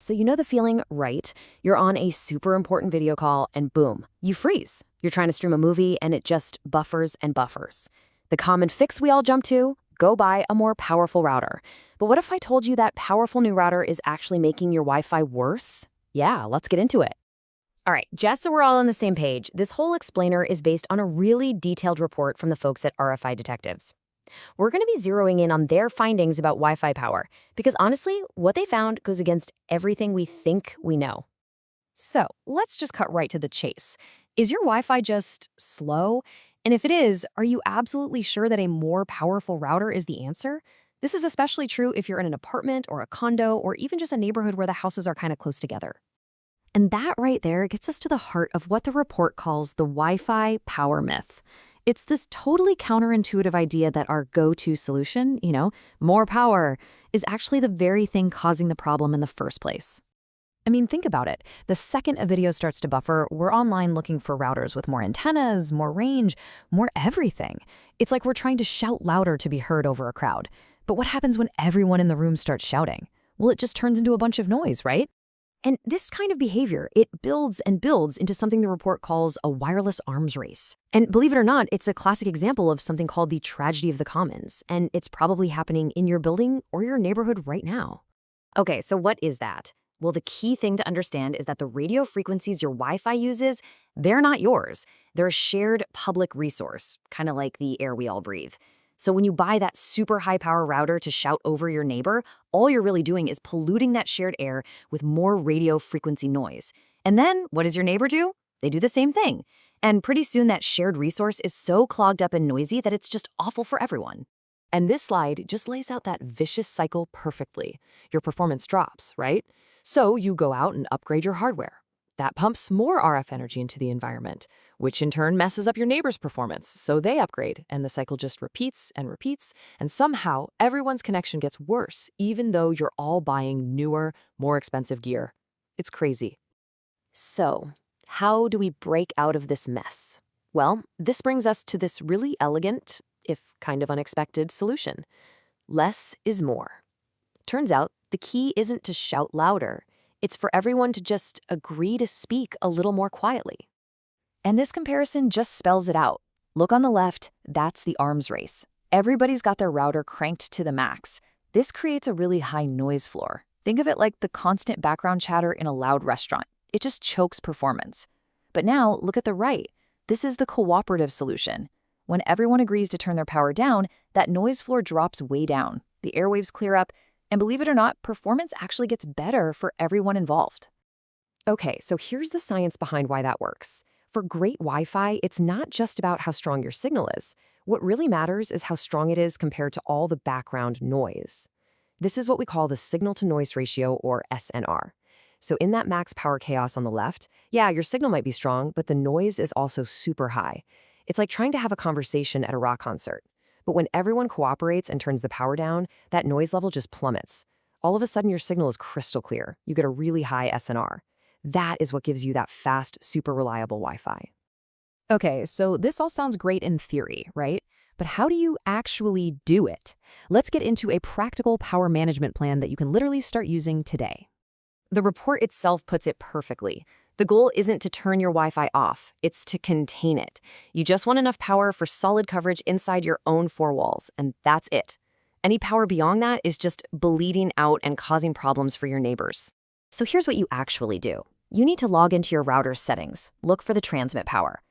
So you know the feeling, right? You're on a super important video call and boom, you freeze. You're trying to stream a movie and it just buffers and buffers. The common fix we all jump to, go buy a more powerful router. But what if I told you that powerful new router is actually making your Wi-Fi worse? Yeah, let's get into it. All right, just so we're all on the same page, this whole explainer is based on a really detailed report from the folks at RFI Detectives. We're going to be zeroing in on their findings about Wi-Fi power, because honestly, what they found goes against everything we think we know. So let's just cut right to the chase. Is your Wi-Fi just slow? And if it is, are you absolutely sure that a more powerful router is the answer? This is especially true if you're in an apartment or a condo or even just a neighborhood where the houses are kind of close together. And that right there gets us to the heart of what the report calls the Wi-Fi power myth. It's this totally counterintuitive idea that our go-to solution, more power, is actually the very thing causing the problem in the first place. I mean, think about it. The second a video starts to buffer, we're online looking for routers with more antennas, more range, more everything. It's like we're trying to shout louder to be heard over a crowd. But what happens when everyone in the room starts shouting? Well, it just turns into a bunch of noise, right? And this kind of behavior, it builds and builds into something the report calls a wireless arms race. And believe it or not, it's a classic example of something called the tragedy of the commons, and it's probably happening in your building or your neighborhood right now. Okay, so what is that? Well, the key thing to understand is that the radio frequencies your Wi-Fi uses, they're not yours. They're a shared public resource, kind of like the air we all breathe. So when you buy that super high-power router to shout over your neighbor, all you're really doing is polluting that shared air with more radio frequency noise. And then, what does your neighbor do? They do the same thing. And pretty soon that shared resource is so clogged up and noisy that it's just awful for everyone. And this slide just lays out that vicious cycle perfectly. Your performance drops, right? So you go out and upgrade your hardware. That pumps more RF energy into the environment, which in turn messes up your neighbor's performance, so they upgrade, and the cycle just repeats, and somehow everyone's connection gets worse, even though you're all buying newer, more expensive gear. It's crazy. So, how do we break out of this mess? Well, this brings us to this really elegant, if kind of unexpected, solution. Less is more. Turns out, the key isn't to shout louder. It's for everyone to just agree to speak a little more quietly. And this comparison just spells it out. Look on the left, that's the arms race. Everybody's got their router cranked to the max. This creates a really high noise floor. Think of it like the constant background chatter in a loud restaurant. It just chokes performance. But now, look at the right. This is the cooperative solution. When everyone agrees to turn their power down, that noise floor drops way down. The airwaves clear up, and believe it or not, performance actually gets better for everyone involved. Okay, so here's the science behind why that works. For great Wi-Fi, it's not just about how strong your signal is. What really matters is how strong it is compared to all the background noise. This is what we call the signal-to-noise ratio, or SNR. So in that max power chaos on the left, yeah, your signal might be strong, but the noise is also super high. It's like trying to have a conversation at a rock concert. But when everyone cooperates and turns the power down, that noise level just plummets. All of a sudden, your signal is crystal clear. You get a really high SNR. That is what gives you that fast, super reliable Wi-Fi. Okay, so this all sounds great in theory, right? But how do you actually do it? Let's get into a practical power management plan that you can literally start using today. The report itself puts it perfectly. The goal isn't to turn your Wi-Fi off, it's to contain it. You just want enough power for solid coverage inside your own four walls, and that's it. Any power beyond that is just bleeding out and causing problems for your neighbors. So here's what you actually do. You need to log into your router's settings. Look for the transmit power.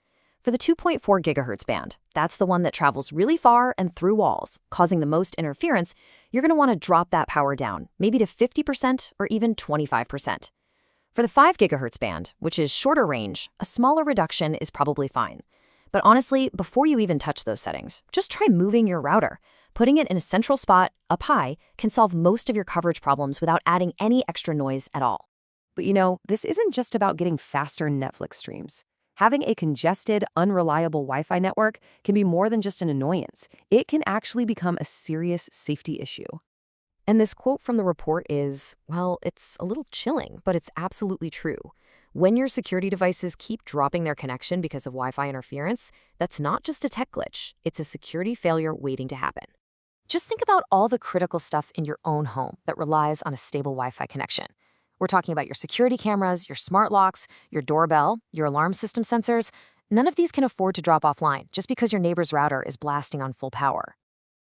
For the 2.4 gigahertz band, that's the one that travels really far and through walls, causing the most interference, you're going to want to drop that power down, maybe to 50% or even 25%. For the 5 gigahertz band, which is shorter range, a smaller reduction is probably fine. But honestly, before you even touch those settings, just try moving your router. Putting it in a central spot, up high, can solve most of your coverage problems without adding any extra noise at all. But this isn't just about getting faster Netflix streams. Having a congested, unreliable Wi-Fi network can be more than just an annoyance. It can actually become a serious safety issue. And this quote from the report is, well, it's a little chilling, but it's absolutely true. When your security devices keep dropping their connection because of Wi-Fi interference, that's not just a tech glitch, it's a security failure waiting to happen. Just think about all the critical stuff in your own home that relies on a stable Wi-Fi connection. We're talking about your security cameras, your smart locks, your doorbell, your alarm system sensors. None of these can afford to drop offline just because your neighbor's router is blasting on full power.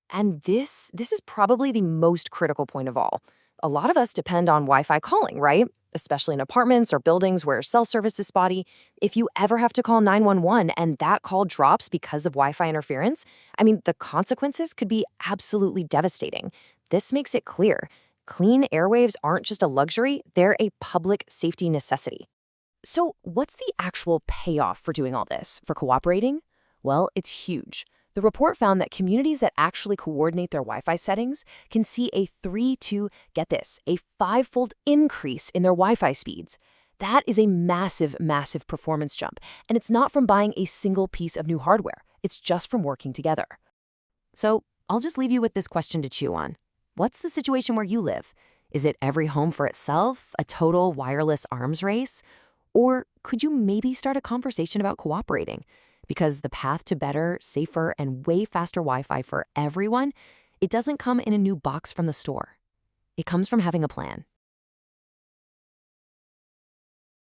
And this is probably the most critical point of all. A lot of us depend on Wi-Fi calling, right? Especially in apartments or buildings where cell service is spotty. If you ever have to call 911 and that call drops because of Wi-Fi interference, I mean, the consequences could be absolutely devastating. This makes it clear. Clean airwaves aren't just a luxury, they're a public safety necessity. So, what's the actual payoff for doing all this, for cooperating? Well, it's huge. The report found that communities that actually coordinate their Wi-Fi settings can see a 3 to, get this, a 5-fold increase in their Wi-Fi speeds. That is a massive, massive performance jump, and it's not from buying a single piece of new hardware. It's just from working together. So, I'll just leave you with this question to chew on. What's the situation where you live? Is it every home for itself, a total wireless arms race? Or could you maybe start a conversation about cooperating? Because the path to better, safer, and way faster Wi-Fi for everyone, it doesn't come in a new box from the store. It comes from having a plan.